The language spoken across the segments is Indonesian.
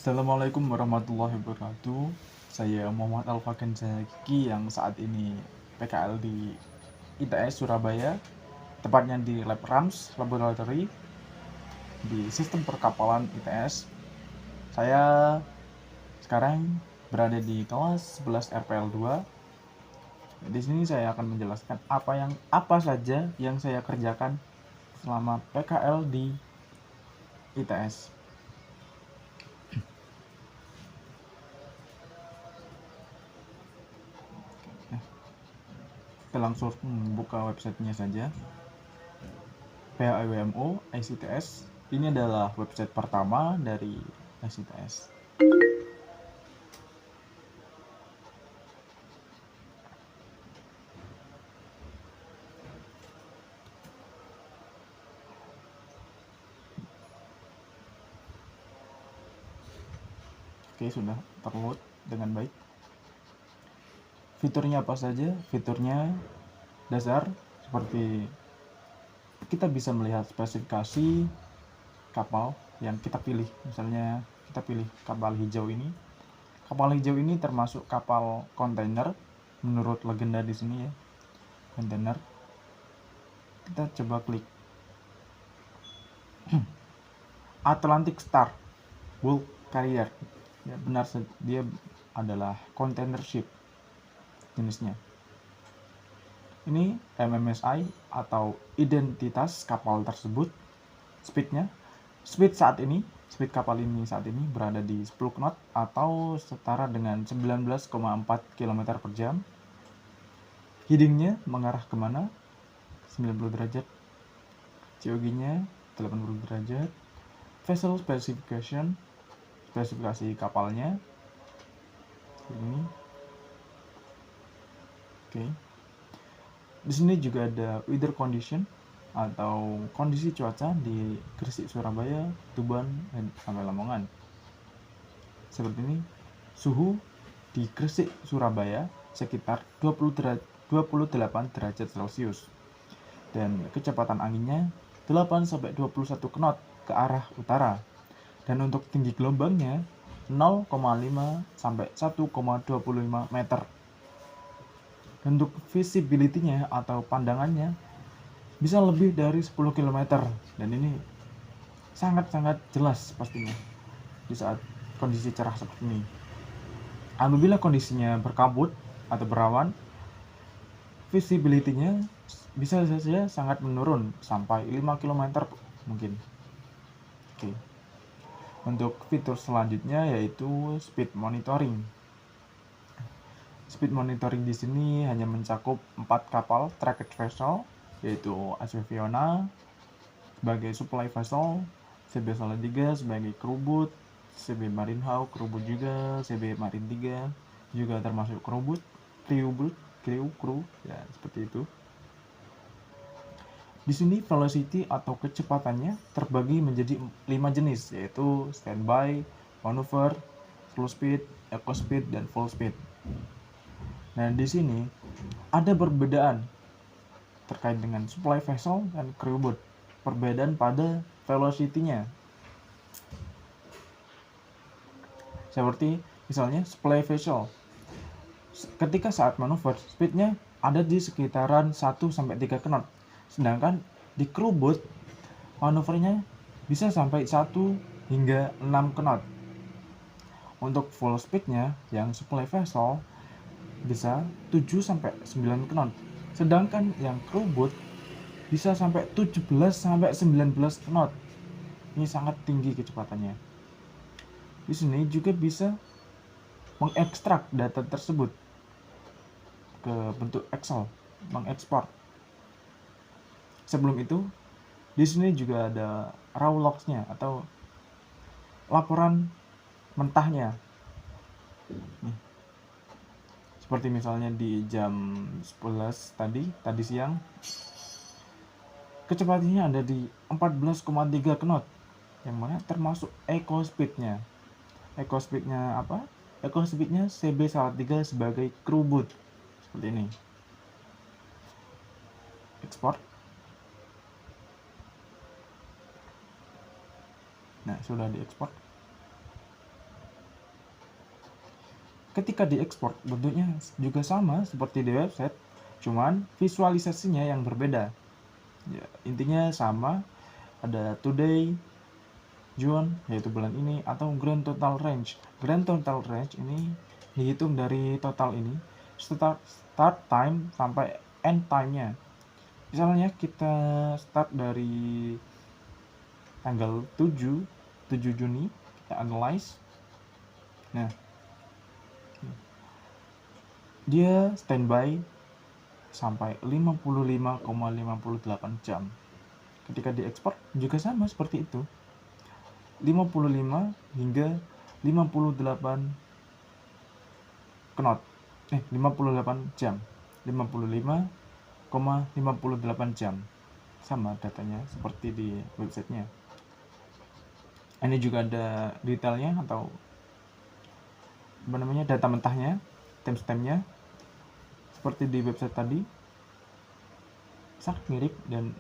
Assalamualaikum warahmatullahi wabarakatuh. Saya Muhammad Alfakan Zaki yang saat ini PKL di ITS Surabaya, tepatnya di Lab RAMS Laboratory di Sistem Perkapalan ITS. Saya sekarang berada di kelas 11 RPL 2. Di sini saya akan menjelaskan apa saja yang saya kerjakan selama PKL di ITS. Kita langsung membuka websitenya saja. PHWMO ICTS. Ini adalah website pertama dari ICTS. Oke, sudah terload dengan baik. Fiturnya apa saja? Fiturnya dasar seperti kita bisa melihat spesifikasi kapal yang kita pilih. Misalnya kita pilih kapal hijau ini. Kapal hijau ini termasuk kapal kontainer menurut legenda di sini ya. Kontainer. Kita coba klik Atlantic Star Bulk Carrier. Ya, benar, dia adalah container ship jenisnya. Ini MMSI atau identitas kapal tersebut. Speed kapal ini saat ini berada di 10 knot atau setara dengan 19,4 km per jam. Headingnya mengarah kemana? 90 derajat. COG-nya 80 derajat. Vessel specification, spesifikasi kapalnya ini. Oke. Di sini juga ada weather condition atau kondisi cuaca di Gresik, Surabaya, Tuban, dan sampai Lamongan. Seperti ini, suhu di Gresik, Surabaya sekitar 28 derajat Celcius dan kecepatan anginnya 8-21 knot ke arah utara. Dan untuk tinggi gelombangnya 0,5 sampai 1,25 meter. Untuk visibility-nya atau pandangannya bisa lebih dari 10 km, dan ini sangat-sangat jelas pastinya di saat kondisi cerah seperti ini. Apabila kondisinya berkabut atau berawan, visibility-nya bisa saja sangat menurun sampai 5 km mungkin. Oke. Untuk fitur selanjutnya yaitu speed monitoring. Speed monitoring di sini hanya mencakup 4 kapal tracked vessel, yaitu ASW Fiona sebagai supply vessel, CB Salatiga sebagai crew boat, CB Marine Hawk crew boat juga, CB Marine 3 juga termasuk crew boat, crew ya seperti itu. Di sini velocity atau kecepatannya terbagi menjadi 5 jenis, yaitu standby, maneuver, slow speed, eco speed, dan full speed. Nah, di sini ada perbedaan terkait dengan supply vessel dan crew boat. Perbedaan pada velocity-nya. Seperti misalnya supply vessel. Ketika saat manuver, speed-nya ada di sekitaran 1-3 knot. Sedangkan di crew boat, manuvernya bisa sampai 1 hingga 6 knot. Untuk full speed-nya yang supply vessel bisa 7-9 knot. Sedangkan yang crew boat bisa sampai 17-19 knot. Ini sangat tinggi kecepatannya. Di sini juga bisa mengekstrak data tersebut ke bentuk Excel, mengekspor. Sebelum itu, di sini juga ada raw logs-nya atau laporan mentahnya. Nih. Seperti misalnya di jam 11 tadi siang, kecepatannya ada di 14,3 knot, yang mana termasuk eco speed-nya. Eco speed-nya apa? Eco speed-nya CB Salatiga sebagai crew boat. Seperti ini. Ekspor. Nah, sudah diekspor. ketika diekspor bentuknya juga sama seperti di website, cuman visualisasinya yang berbeda. Ya, intinya sama, ada today, June, yaitu bulan ini, atau grand total range. Grand total range ini dihitung dari total ini, start time sampai end time-nya. Misalnya kita start dari tanggal 7 Juni, kita analyze. Nah, dia standby sampai 55,58 jam. Ketika diekspor juga sama seperti itu. 55 hingga 58 knot. 58 jam. 55,58 jam. Sama datanya seperti di websitenya. Ini juga ada detailnya atau data mentahnya, timestampnya seperti di website tadi, sangat mirip, dan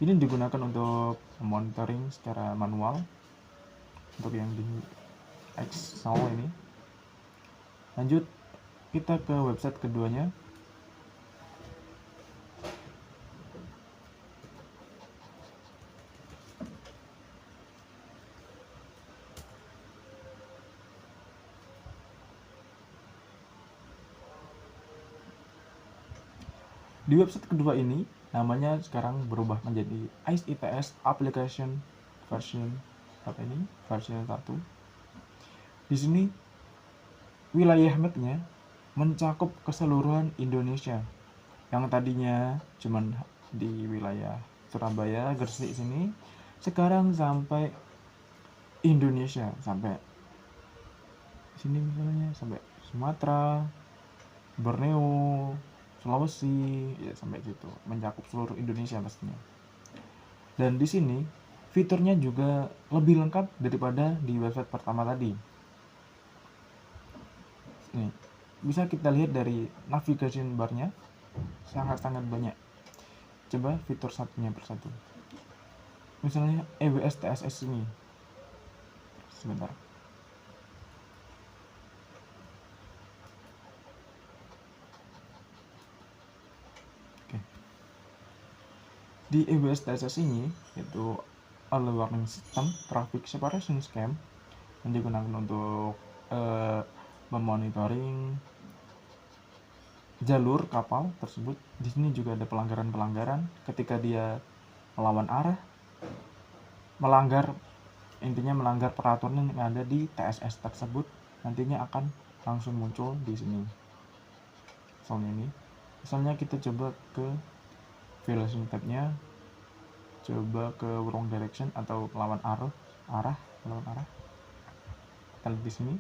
ini digunakan untuk monitoring secara manual untuk yang di Excel ini. Lanjut kita ke website keduanya. Di website kedua ini namanya sekarang berubah menjadi ICE ITS Application version version 1. Di sini wilayah mapnya mencakup keseluruhan Indonesia. Yang tadinya cuman di wilayah Surabaya, Gresik sini, sekarang sampai Indonesia, sampai sini misalnya sampai Sumatera, Borneo, Sulawesi, ya sampai gitu, mencakup seluruh Indonesia pastinya. Dan di sini fiturnya juga lebih lengkap daripada di website pertama tadi. Nih, bisa kita lihat dari navigation bar-nya sangat-sangat banyak. Coba fitur satunya persatu. Misalnya EWS TSS ini. Sebentar. Di EWS TSS ini yaitu Early Warning System Traffic Separation Scheme yang digunakan untuk memonitoring jalur kapal tersebut. Di sini juga ada pelanggaran-pelanggaran ketika dia melawan arah, melanggar peraturan yang ada di TSS tersebut, nantinya akan langsung muncul di sini. Misalnya kita coba ke violation tab-nya, coba ke wrong direction atau melawan arah. Kita lihat di sini.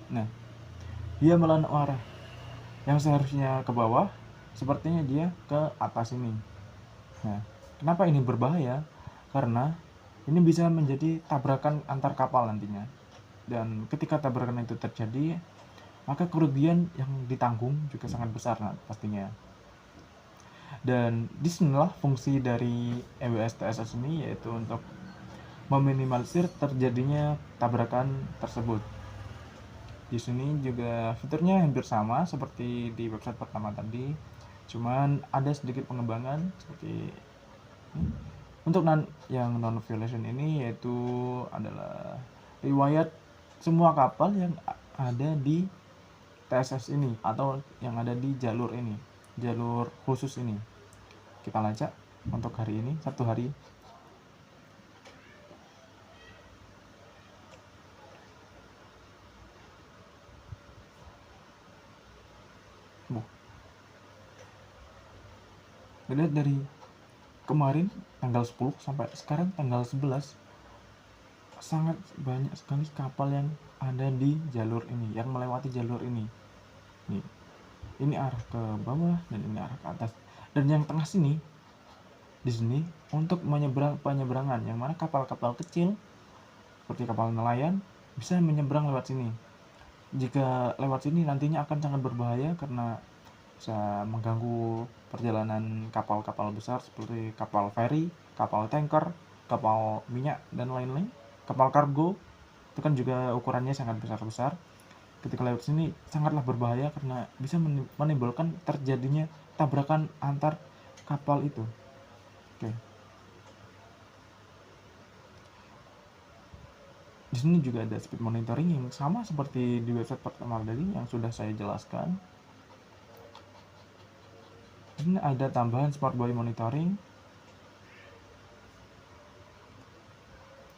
Nah, dia melawan arah. Yang seharusnya ke bawah, sepertinya dia ke atas ini. Nah, kenapa ini berbahaya? Karena ini bisa menjadi tabrakan antar kapal nantinya. Dan ketika tabrakan itu terjadi, maka kerugian yang ditanggung juga sangat besar pastinya. Dan disinilah fungsi dari EWS TSS ini, yaitu untuk meminimalisir terjadinya tabrakan tersebut. Di sini juga fiturnya hampir sama seperti di website pertama tadi, cuman ada sedikit pengembangan seperti ini. Untuk yang non violation ini yaitu adalah riwayat semua kapal yang ada di TSS ini atau yang ada di jalur khusus ini. Kita lacak untuk hari ini, satu hari. Dilihat dari kemarin tanggal 10 sampai sekarang tanggal 11, sangat banyak sekali kapal yang ada di jalur ini, yang melewati jalur ini. Ini arah ke bawah dan ini arah ke atas. Dan yang tengah sini, di sini untuk penyeberangan, yang mana kapal-kapal kecil seperti kapal nelayan bisa menyeberang lewat sini. Jika lewat sini nantinya akan sangat berbahaya karena bisa mengganggu perjalanan kapal-kapal besar seperti kapal feri, kapal tanker, kapal minyak dan lain-lain, kapal kargo. itu kan juga ukurannya sangat besar-besar. Ketika lewat sini sangatlah berbahaya karena bisa menimbulkan terjadinya tabrakan antar kapal itu. Oke. Di sini juga ada speed monitoring yang sama seperti di website pertama tadi yang sudah saya jelaskan. Di sini ada tambahan smart buoy monitoring.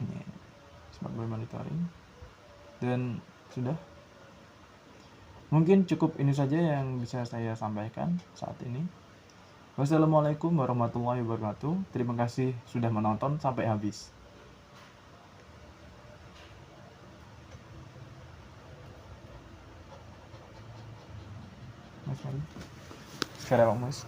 Ini smart buoy monitoring. Dan sudah. Mungkin cukup ini saja yang bisa saya sampaikan saat ini. Wassalamualaikum warahmatullahi wabarakatuh. Terima kasih sudah menonton sampai habis. Mas, sekarang Mas.